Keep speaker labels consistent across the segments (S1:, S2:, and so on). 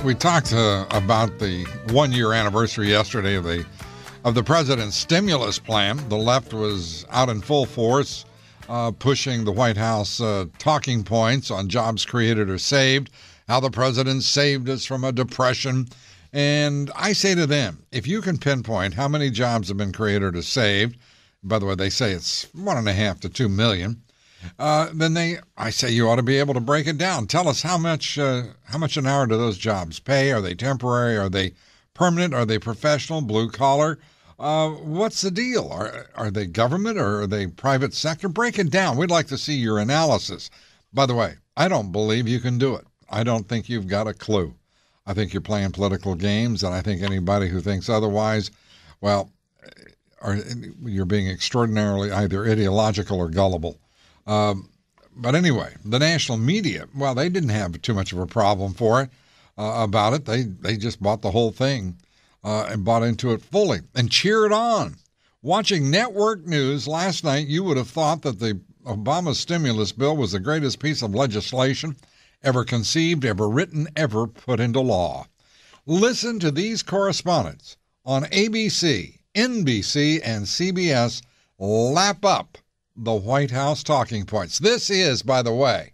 S1: We talked about the one-year anniversary yesterday of the president's stimulus plan. The left was out in full force, pushing the White House talking points on jobs created or saved, how the president saved us from a depression. And I say to them, if you can pinpoint how many jobs have been created or saved, by the way, they say it's 1.5 to 2 million, then I say you ought to be able to break it down. Tell us how much an hour do those jobs pay? Are they temporary? Are they permanent? Are they professional, blue collar? What's the deal? Are they government or are they private sector? Break it down. We'd like to see your analysis. By the way, I don't believe you can do it. I don't think you've got a clue. I think you're playing political games, and I think anybody who thinks otherwise, well, you're being extraordinarily either ideological or gullible. But anyway, the national media, well, they didn't have too much of a problem for it, about it. They just bought the whole thing and bought into it fully and cheered on. Watching network news last night, you would have thought that the Obama stimulus bill was the greatest piece of legislation ever conceived, ever written, ever put into law. Listen to these correspondents on ABC, NBC, and CBS lap up the White House talking points. This is, by the way,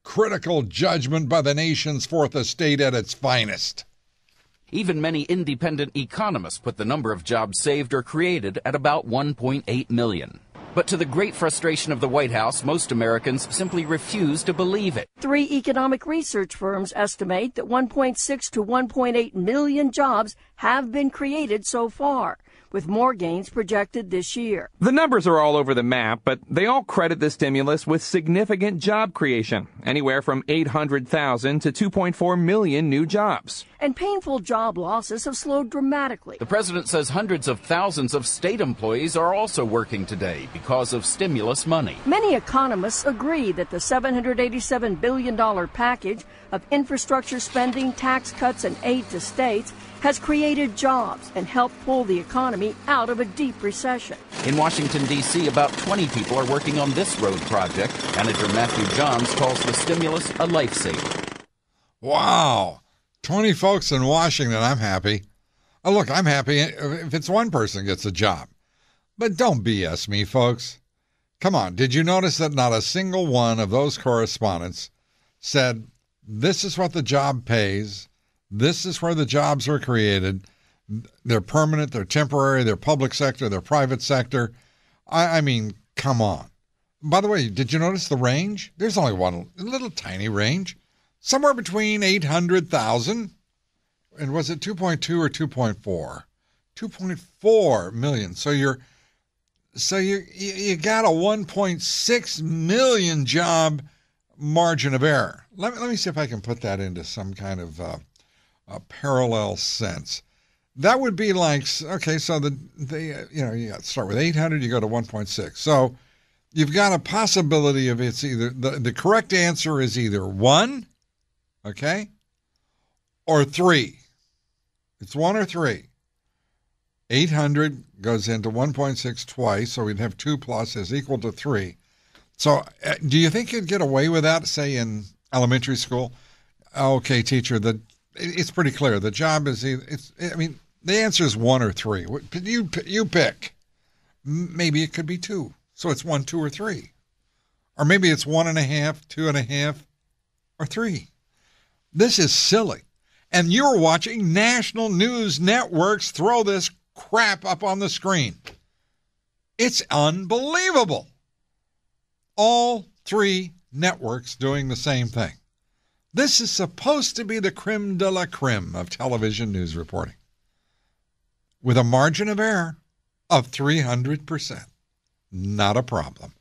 S1: critical judgment by the nation's fourth estate at its finest.
S2: Even many independent economists put the number of jobs saved or created at about 1.8 million. But to the great frustration of the White House, most Americans simply refuse to believe it.
S3: 3 economic research firms estimate that 1.6 to 1.8 million jobs have been created so far, with more gains projected this year.
S4: The numbers are all over the map, but they all credit the stimulus with significant job creation, anywhere from 800,000 to 2.4 million new jobs.
S3: And painful job losses have slowed dramatically.
S2: The president says hundreds of thousands of state employees are also working today because of stimulus money.
S3: Many economists agree that the $787 billion package of infrastructure spending, tax cuts, and aid to states has created jobs and helped pull the economy out of a deep recession.
S2: In Washington, D.C., about 20 people are working on this road project. Manager Matthew Johns calls the stimulus a lifesaver.
S1: Wow. 20 folks in Washington. I'm happy. Oh, look, I'm happy if it's one person gets a job. But don't BS me, folks. Come on. Did you notice that not a single one of those correspondents said, this is what the job pays, this is where the jobs are created, they're permanent, they're temporary, they're public sector, they're private sector? I mean, come on. By the way, did you notice the range? There's only one little tiny range. Somewhere between 800,000 and was it 2.2 or 2.4? 2.4 million. So you got a 1.6 million job margin of error. Let me see if I can put that into some kind of a parallel sense. That would be like, okay, so you got to start with 800, you go to 1.6. So you've got a possibility of it's either, the correct answer is either 1, okay, or 3. It's 1 or 3. 800 goes into 1.6 twice, so we'd have 2 plus is equal to 3. So do you think you'd get away with that, say, in elementary school? Okay, teacher, it's pretty clear. The job is either, the answer is 1 or 3. You pick. Maybe it could be 2. So it's 1, 2, or 3. Or maybe it's 1.5, 2.5, or 3. This is silly. And you're watching national news networks throw this crap up on the screen. It's unbelievable. All 3 networks doing the same thing. This is supposed to be the creme de la creme of television news reporting, with a margin of error of 300%. Not a problem.